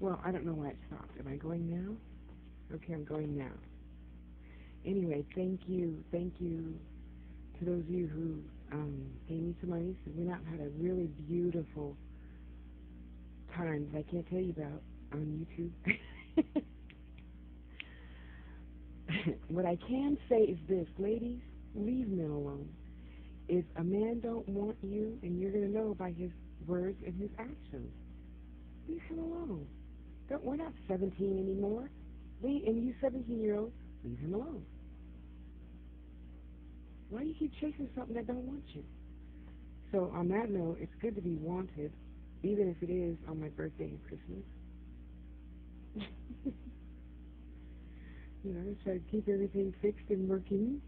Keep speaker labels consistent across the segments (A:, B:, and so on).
A: Well, I don't know why it stopped. Am I going now? Okay, I'm going now. Anyway, thank you. Thank you to those of you who gave me some money. So we went out and had a really beautiful time that I can't tell you about on YouTube. What I can say is this, ladies, leave men alone. If a man don't want you, and you're going to know by his words and his actions, leave him alone. We're not 17 anymore. And you 17-year-old, leave him alone. Why do you keep chasing something that don't want you? So on that note, it's good to be wanted, even if it is on my birthday and Christmas. Try to keep everything fixed and working,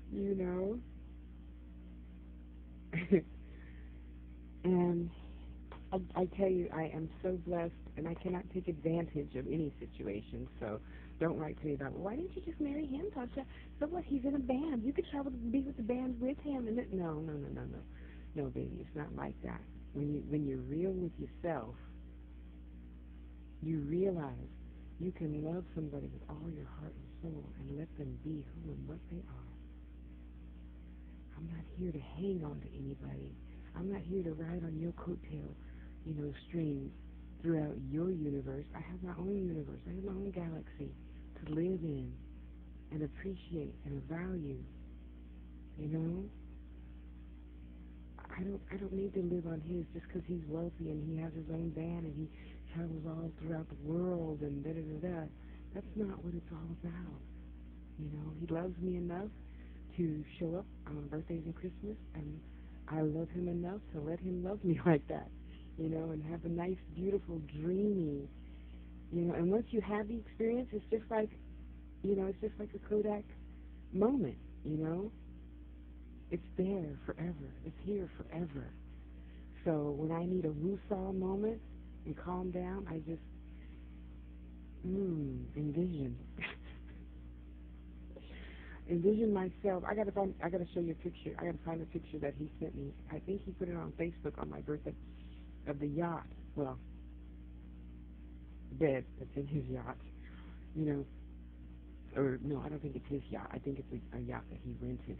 A: And I tell you, I am so blessed, and I cannot take advantage of any situation, so don't write to me about, well, why didn't you just marry him, Tasha? So what, he's in a band. You could travel to be with the band with him. And no. No, baby, it's not like that. When you're real with yourself, you realize you can love somebody with all your heart and soul and let them be who and what they are. I'm not here to hang on to anybody. I'm not here to ride on your coattail, strings throughout your universe. I have my own universe. I have my own galaxy to live in and appreciate and value. I don't need to live on his just because he's wealthy and he has his own band and he travels all throughout the world and da-da-da-da. That's not what it's all about. He loves me enough to show up on birthdays and Christmas, and I love him enough to let him love me like that, and have a nice, beautiful, dreamy, and once you have the experience, it's just like, it's just like a Kodak moment, It's there forever. It's here forever. So when I need a woo-saw moment and calm down, I just, envision. Envision myself. I gotta show you a picture. I gotta find a picture that he sent me. I think he put it on Facebook on my birthday of the yacht. Well, the bed that's in his yacht. Or no, I don't think it's his yacht. I think it's a yacht that he rented.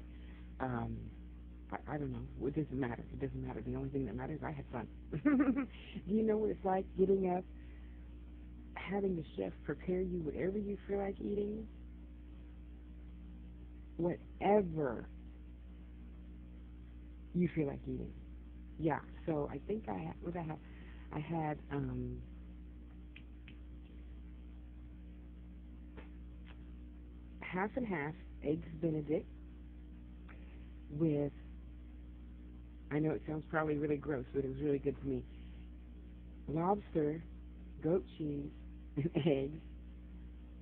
A: I don't know. It doesn't matter. It doesn't matter. The only thing that matters is I had fun. Do you know what it's like getting up, having the chef prepare you whatever you feel like eating? Whatever you feel like eating. Yeah, so I think I had half and half eggs Benedict with, I know it sounds probably really gross, but it was really good to me, lobster, goat cheese, and eggs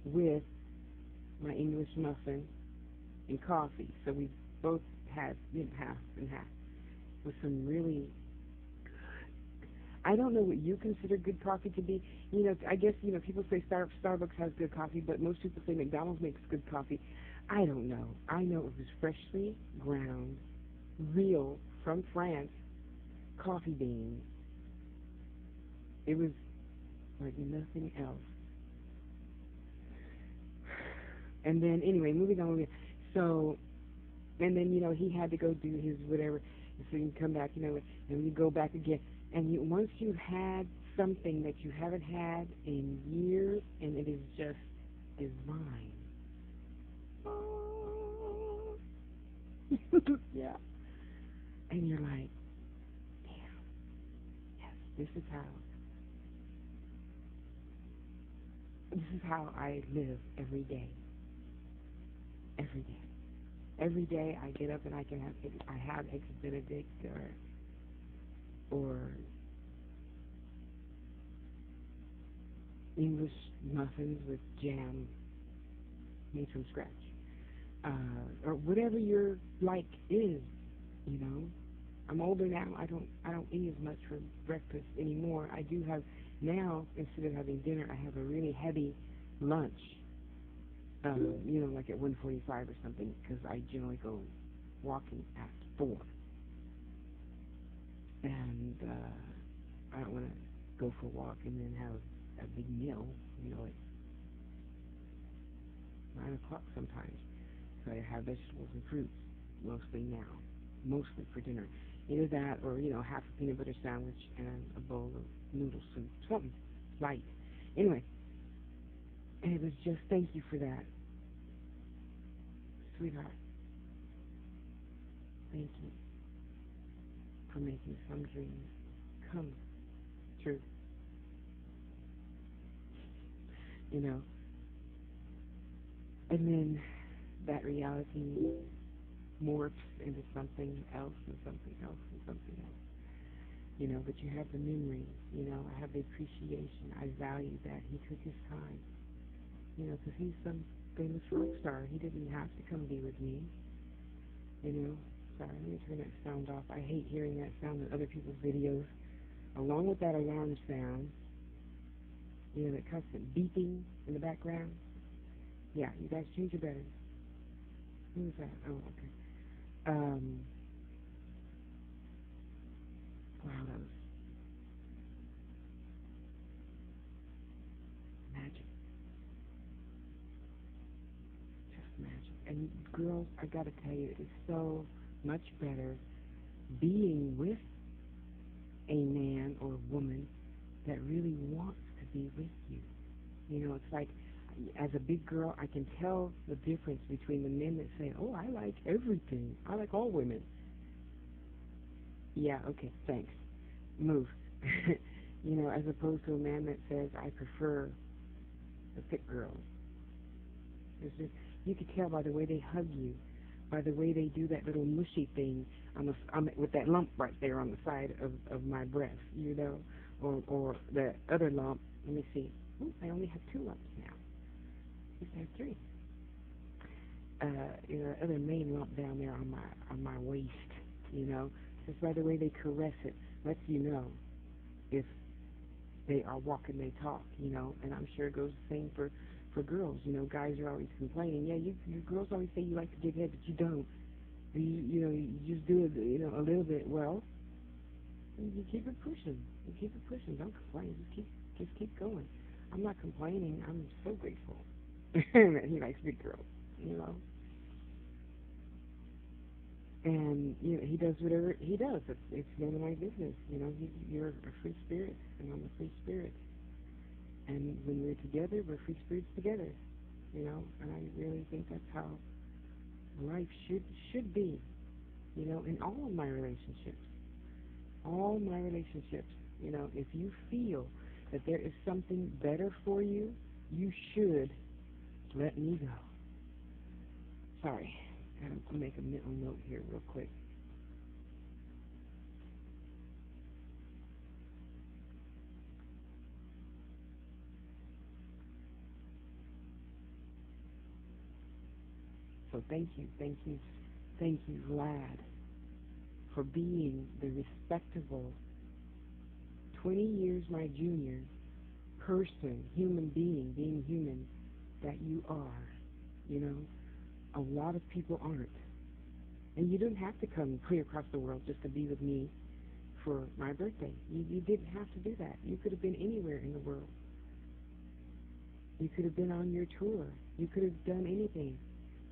A: with my English muffin and coffee. So we both had half and half with some really, I don't know what you consider good coffee to be. I guess, people say Starbucks has good coffee, but most people say McDonald's makes good coffee. I don't know. I know it was freshly ground, real, from France, coffee beans. It was like nothing else. And then, anyway, moving on. So, and then, he had to go do his whatever, so you can come back, and you go back again. And once you've had something that you haven't had in years, and it is just divine. Oh. Yeah. And you're like, damn, yes, this is how I live every day. Every day. Every day I get up and I have eggs Benedict or English muffins with jam made from scratch, or whatever your like is. I'm older now. I don't eat as much for breakfast anymore. I do have now, instead of having dinner, I have a really heavy lunch. Like at 1:45 or something, because I generally go walking at 4, and I don't want to go for a walk and then have a big meal, at 9 o'clock sometimes. So I have vegetables and fruits mostly now, mostly for dinner. Either that or, half a peanut butter sandwich and a bowl of noodle soup, something light. Anyway, and it was just thank you for that, sweetheart. Thank you for making some dreams come true. And then that reality morphs into something else and something else and something else. But you have the memory, I have the appreciation. I value that he took his time, because he's some famous rock star. He didn't have to come be with me, Sorry, let me turn that sound off. I hate hearing that sound in other people's videos, along with that alarm sound, that constant beeping in the background. Yeah, you guys change your betters. Who is that? Oh, okay. Wow, that was magic. Just magic. And girls, I gotta tell you, it's so much better being with a man or woman that really wants to be with you. It's like, as a big girl, I can tell the difference between the men that say, oh, I like everything. I like all women. Yeah, okay, thanks. Move. As opposed to a man that says, I prefer the thick girls. It's just, you can tell by the way they hug you, by the way they do that little mushy thing with that lump right there on the side of my breast, or the other lump. Let me see. Ooh, I only have 2 lumps now. I used to have 3. The other main lump down there on my waist, just by the way they caress it, lets you know if they are walking they talk, and I'm sure it goes the same for girls. Guys are always complaining. Yeah, you girls always say you like to give head, but you don't. You just do it, a little bit. Well, you keep it pushing. You keep it pushing. Don't complain. Just keep going. I'm not complaining. I'm so grateful that he likes big girls. And he does whatever he does. It's none of my business. You're a free spirit, and I'm a free spirit. And when we're together, we're free spirits together. And I really think that's how life should be. In all of my relationships. All my relationships. If you feel that there is something better for you, you should let me go. Sorry. I'll make a mental note here real quick. So thank you, Vlad, for being the respectable 20 years my junior person, human being human that you are. A lot of people aren't. And you didn't have to come clear across the world just to be with me for my birthday. You didn't have to do that. You could have been anywhere in the world. You could have been on your tour. You could have done anything.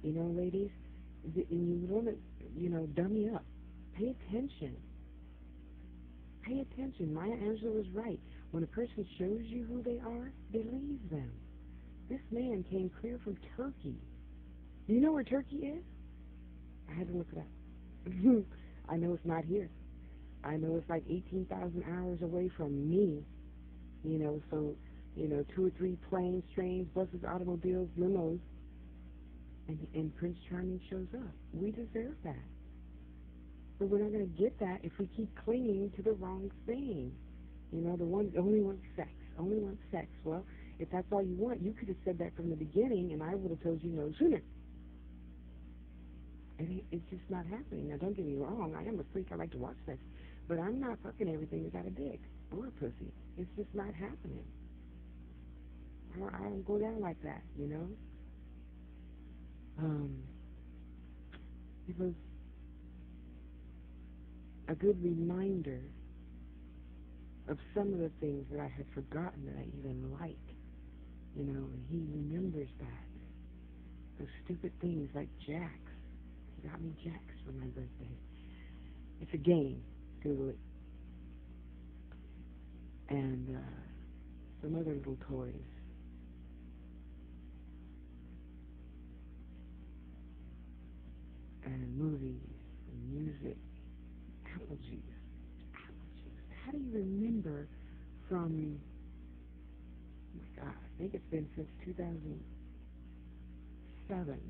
A: Ladies, and you want to, dummy up. Pay attention. Pay attention. Maya Angelou was right. When a person shows you who they are, believe them. This man came clear from Turkey. Do you know where Turkey is? I had to look it up. I know it's not here. I know it's like 18,000 hours away from me. So, 2 or 3 planes, trains, buses, automobiles, limos, and Prince Charming shows up. We deserve that. But we're not going to get that if we keep clinging to the wrong thing. Only wants sex. Only wants sex. Well, if that's all you want, you could have said that from the beginning, and I would have told you no sooner. And it's just not happening. Now, don't get me wrong. I am a freak. I like to watch sex. But I'm not fucking everything that got a dick or a pussy. It's just not happening. I don't go down like that, It was a good reminder of some of the things that I had forgotten that I even liked. And he remembers that. Those stupid things like jacks. He got me jacks for my birthday. It's a game. Google it. And some other little toys. And movies and music. Apple juice. Apple juice. How do you remember from, oh my God, I think it's been since 2007.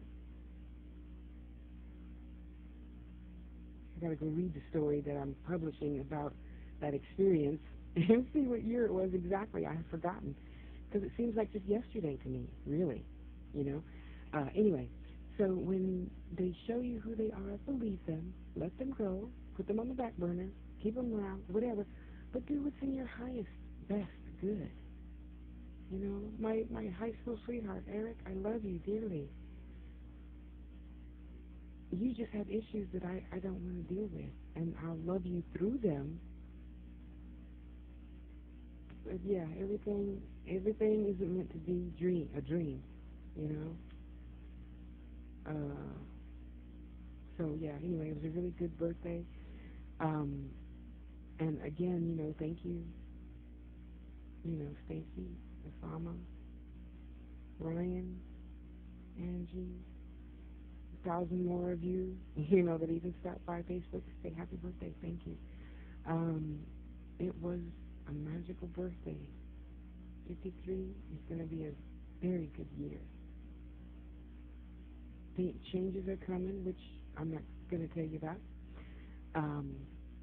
A: I gotta go read the story that I'm publishing about that experience and see what year it was exactly. I have forgotten because it seems like just yesterday to me, really. Anyway, so when they show you who they are, believe them, let them go, put them on the back burner, keep them around, whatever, but do what's in your highest, best good. My high school sweetheart, Eric, I love you dearly. You just have issues that I don't want to deal with, and I'll love you through them. But yeah, everything isn't meant to be a dream, you know. So yeah, anyway, it was a really good birthday. And again, thank you, Stacy, Osama, Ryan, Angie, 1,000 more of you, that even stopped by Facebook to say happy birthday. Thank you. It was a magical birthday. 53 is going to be a very good year. The changes are coming, which I'm not going to tell you about.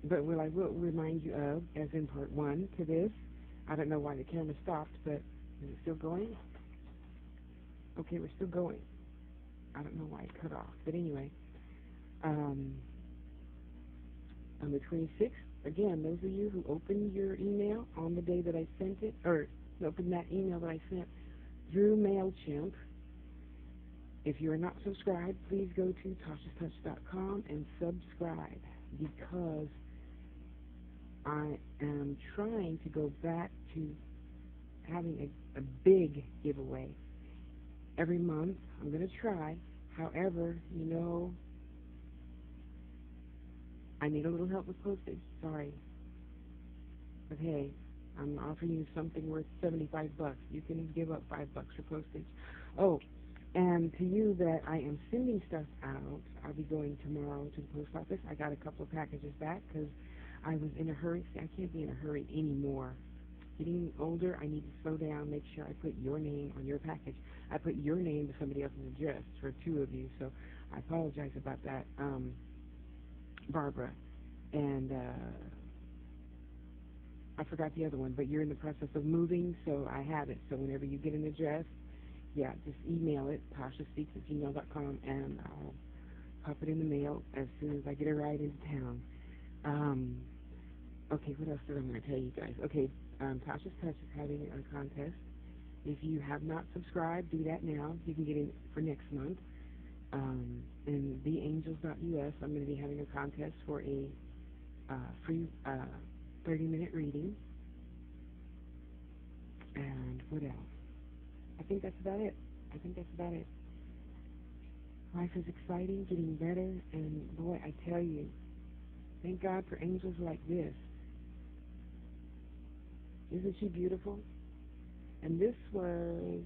A: But what I will remind you of, as in part one to this, I don't know why the camera stopped, but is it still going? Okay, we're still going. I don't know why it cut off. But anyway, on the 26th, again, those of you who opened your email on the day that I sent it, or opened that email that I sent through MailChimp, if you are not subscribed, please go to tashaspeaks.com and subscribe, because I am trying to go back to having a big giveaway every month. I'm going to try. However, I need a little help with postage. Sorry. But hey, I'm offering you something worth $75. You can give up $5 for postage. Oh, and to you that I am sending stuff out, I'll be going tomorrow to the post office. I got a couple of packages back because I was in a hurry. See, I can't be in a hurry anymore. Getting older, I need to slow down, make sure I put your name on your package. I put your name to somebody else's address for two of you, so I apologize about that, Barbara. And I forgot the other one, but you're in the process of moving, so I have it. So whenever you get an address, yeah, just email it, tashaspeaks@gmail.com, and I'll pop it in the mail as soon as I get a ride into town. Okay, what else did I want to tell you guys? Okay, Tasha's Touch is having a contest. If you have not subscribed, do that now. You can get in for next month. In theangels.us, I'm going to be having a contest for a free 30-minute reading. And what else? I think that's about it. Life is exciting, getting better, and boy, I tell you, thank God for angels like this. Isn't she beautiful? And this was,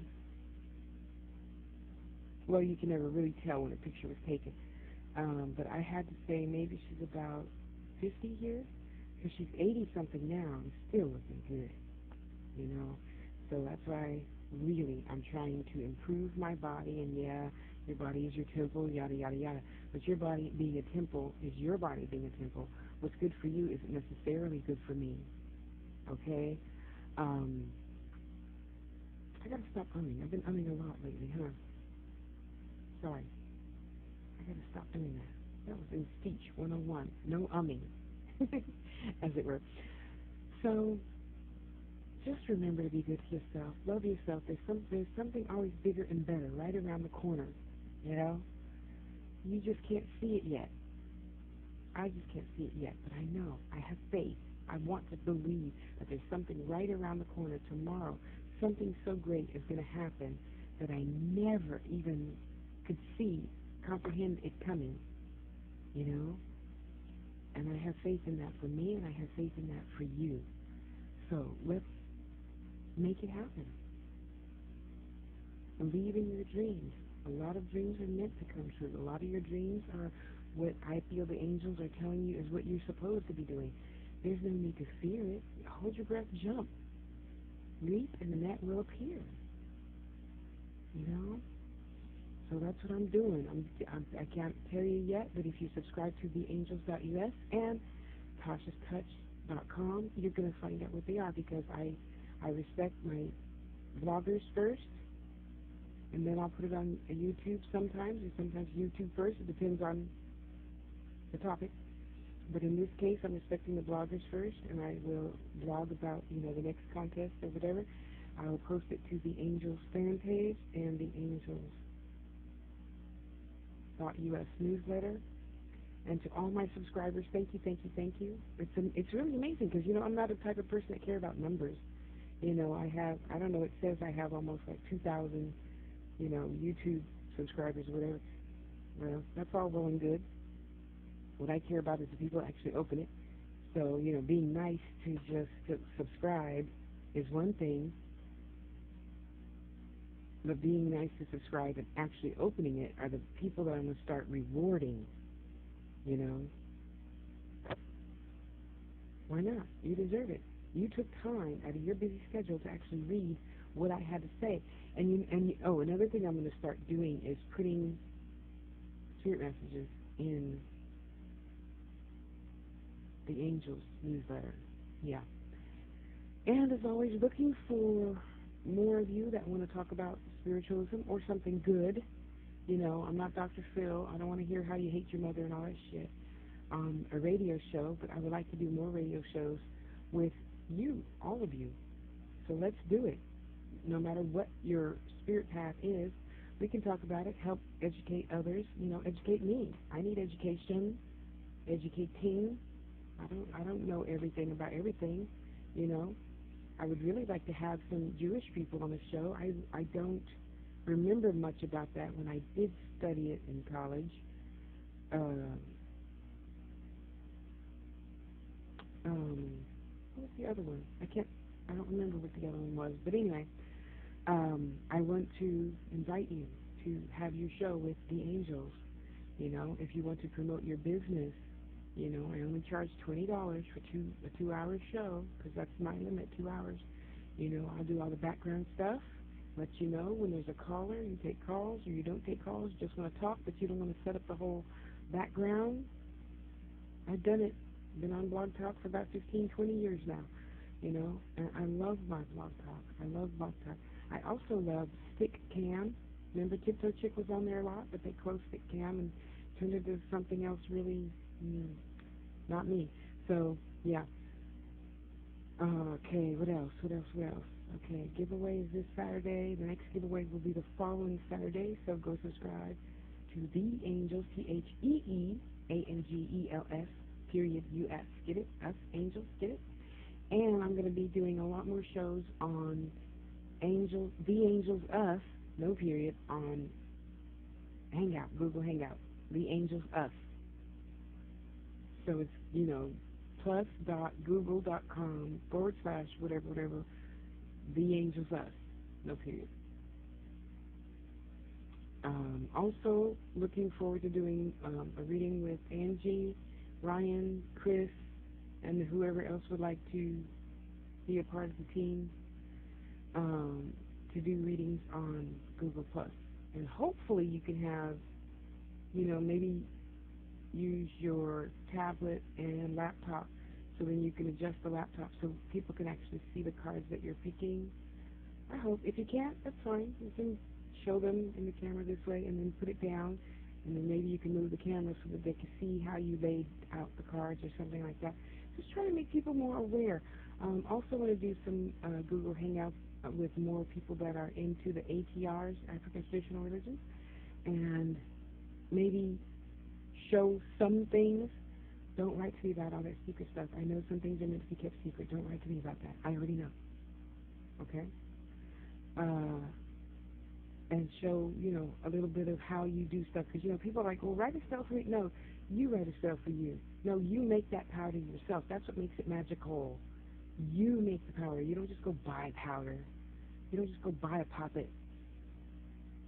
A: well, you can never really tell when a picture was taken. But I had to say maybe she's about 50 here, because she's 80-something now and still looking good, So that's why, really, I'm trying to improve my body. And yeah, your body is your temple, yada, yada, yada. But your body being a temple is your body being a temple. What's good for you isn't necessarily good for me, okay? I gotta stop umming. I've been umming a lot lately, huh? Sorry. I gotta stop doing that. That was in speech 101. No umming, as it were. So, just remember to be good to yourself. Love yourself. There's something always bigger and better right around the corner, You just can't see it yet. I just can't see it yet, but I know. I have faith. I want to believe that there's something right around the corner tomorrow. Something so great is going to happen that I never even could see, comprehend it coming, you know? And I have faith in that for me, and I have faith in that for you. So let's make it happen. Believe in your dreams. A lot of dreams are meant to come true. A lot of your dreams are what I feel the angels are telling you is what you're supposed to be doing. There's no need to fear it. Hold your breath, jump, leap, and the net will appear. You know? So that's what I'm doing. I can't tell you yet, but if you subscribe to theangels.us and tashaspeaks.com, you're going to find out what they are, because I respect my bloggers first, and then I'll put it on YouTube sometimes, or sometimes YouTube first. It depends on the topic. But in this case, I'm respecting the bloggers first, and I will blog about, the next contest or whatever. I will post it to the Angels fan page and the Angels.us newsletter. And to all my subscribers, thank you, thank you, thank you. It's really amazing, because, I'm not the type of person that cares about numbers. I don't know, it says I have almost like 2,000, YouTube subscribers or whatever. Well, that's all well and good. What I care about is the people that actually open it. So, being nice to just subscribe is one thing, but being nice to subscribe and actually opening it are the people that I'm going to start rewarding, Why not? You deserve it. You took time out of your busy schedule to actually read what I had to say. Another thing I'm going to start doing is putting spirit messages in the Angels newsletter. Yeah. And as always, looking for more of you that want to talk about spiritualism or something good. I'm not Dr. Phil. I don't want to hear how you hate your mother and all that shit on a radio show, but I would like to do more radio shows with you, all of you. So let's do it. No matter what your spirit path is, we can talk about it, help educate others, educate me. I need education, educating. I don't know everything about everything, I would really like to have some Jewish people on the show. I don't remember much about that when I did study it in college. What was the other one? I don't remember what the other one was. But anyway, I want to invite you to have your show with the Angels. If you want to promote your business, I only charge $20 for a 2-hour show, because that's my limit, 2 hours. I'll do all the background stuff, let you know when there's a caller, you take calls, or you don't take calls, you just want to talk, but you don't want to set up the whole background. I've done it. Been on Blog Talk for about 15, 20 years now, and I love my Blog Talk. I love Blog Talk. I also love Stick Cam. Remember Tiptoe Chick was on there a lot, but they closed Stick Cam and turned it into something else really, not me. So, yeah. Okay, what else? Okay, giveaway is this Saturday. The next giveaway will be the following Saturday, so go subscribe to The Angels, THEEANGELS, period, US. Get it? Us, Angels, get it? And I'm going to be doing a lot more shows on Angels, The Angels, Us, no period, on Hangout, Google Hangout, The Angels, Us. So it's, plus.google.com/whatever, The Angels Us, no period. Also looking forward to doing a reading with Angie, Ryan, Chris, and whoever else would like to be a part of the team to do readings on Google Plus. And hopefully you can have, maybe use your tablet and laptop, so then you can adjust the laptop so people can actually see the cards that you're picking. I hope. If you can't, that's fine. You can show them in the camera this way and then put it down, and then maybe you can move the camera so that they can see how you laid out the cards or something like that. Just trying to make people more aware. Also want to do some Google Hangouts with more people that are into the ATRs, African Traditional Religions, and maybe show some things Don't write to me about all that secret stuff. I know some things are meant to be kept secret. Don't write to me about that. I already know. Okay? And show, a little bit of how you do stuff. Because, people are like, well, write a spell for me. No, you write a spell for you. No, you make that powder yourself. That's what makes it magical. You make the powder. You don't just go buy powder. You don't just go buy a puppet.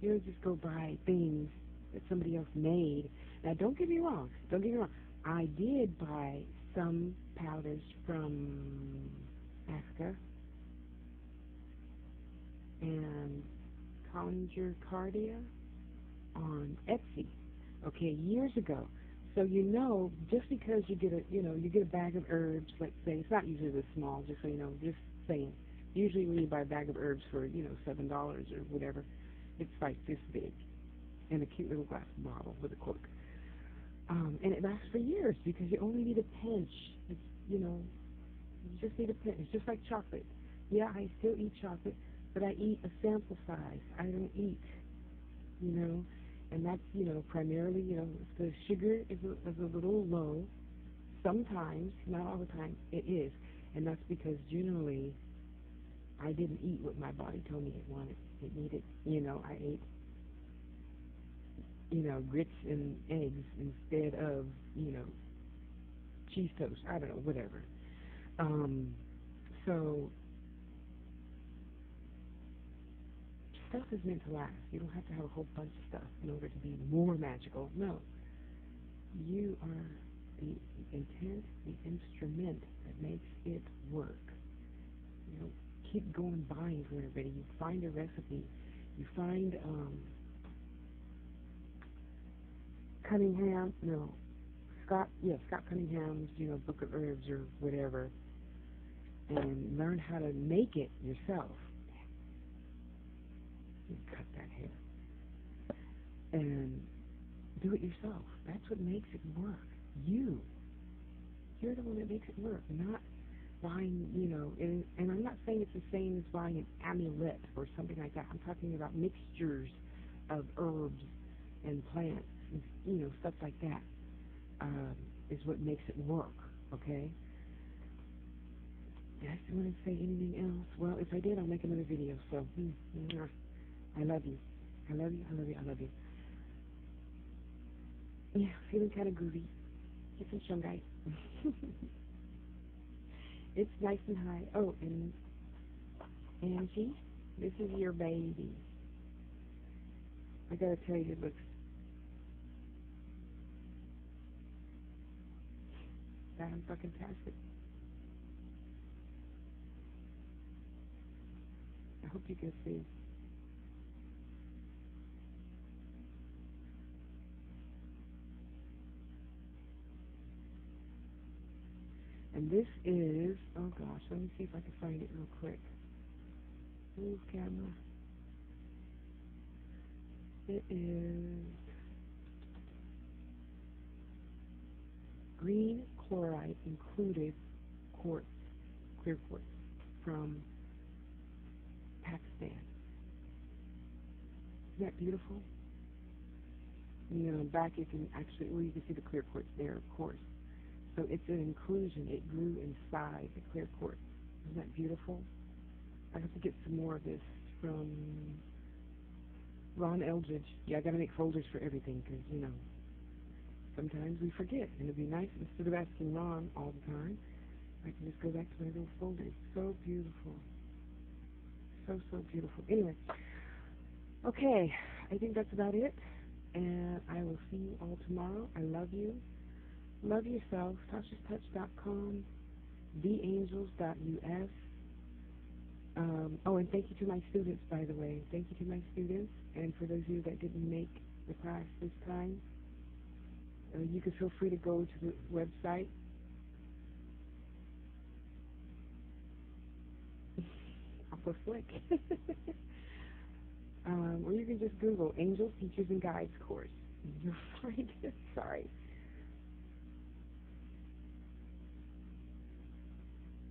A: You don't just go buy things that somebody else made. Now, don't get me wrong. Don't get me wrong. I did buy some powders from Africa and Conjure Cardia on Etsy, okay, years ago. So just because you get a bag of herbs, let's say, it's not usually this small, just so you know, just saying. Usually when you buy a bag of herbs for, $7 or whatever, it's like this big in a cute little glass bottle with a cork. And it lasts for years because you only need a pinch. You just need a pinch. It's just like chocolate. Yeah, I still eat chocolate, but I eat a sample size. I don't eat, and that's, primarily, if the sugar is a little low, sometimes, not all the time, it is. And that's because generally I didn't eat what my body told me it wanted. It needed, I ate, grits and eggs instead of, cheese toast. I don't know, whatever. So stuff is meant to last. You don't have to have a whole bunch of stuff in order to be more magical. No. You are the intent, the instrument that makes it work. You don't keep going buying from everybody. You find a recipe. You find Scott Cunningham's, Book of Herbs or whatever, and learn how to make it yourself. You cut that hair. And do it yourself. That's what makes it work. You're the one that makes it work, not buying, and I'm not saying it's the same as buying an amulet or something like that. I'm talking about mixtures of herbs and plants, and, stuff like that, is what makes it work, okay? Did I want to say anything else? Well, if I did, I'll make another video, so, I love you. I love you, I love you, I love you. Yeah, feeling kind of groovy. Get some shungite. It's nice and high. Oh, and Angie, this is your baby. I gotta tell you, it looks damn fucking tastic. I hope you can see. And this is, oh gosh, let me see if I can find it real quick. Move camera. It is green chloride included quartz, clear quartz, from Pakistan. Isn't that beautiful? Back you can actually, you can see the clear quartz there, of course. So it's an inclusion. It grew inside the clear quartz. Isn't that beautiful? I have to get some more of this from Ron Eldridge. Yeah, I got to make folders for everything because, sometimes we forget. And it'd be nice, instead of asking Ron all the time, I can just go back to my little folders. So beautiful. So, so beautiful. Anyway, okay, I think that's about it. And I will see you all tomorrow. I love you. Love yourself. TASHASTouch.com, theangels.us. And thank you to my students, by the way. Thank you to my students. And for those of you that didn't make the class this time, you can feel free to go to the website. I'm so slick. Or you can just Google Angels, Teachers, and Guides course. You'll find it. Sorry.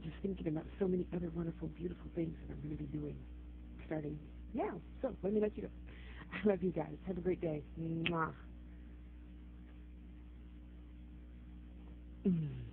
A: Just thinking about so many other wonderful, beautiful things that I'm going to be doing starting now. So let me let you go. I love you guys. Have a great day. Mwah. Mm.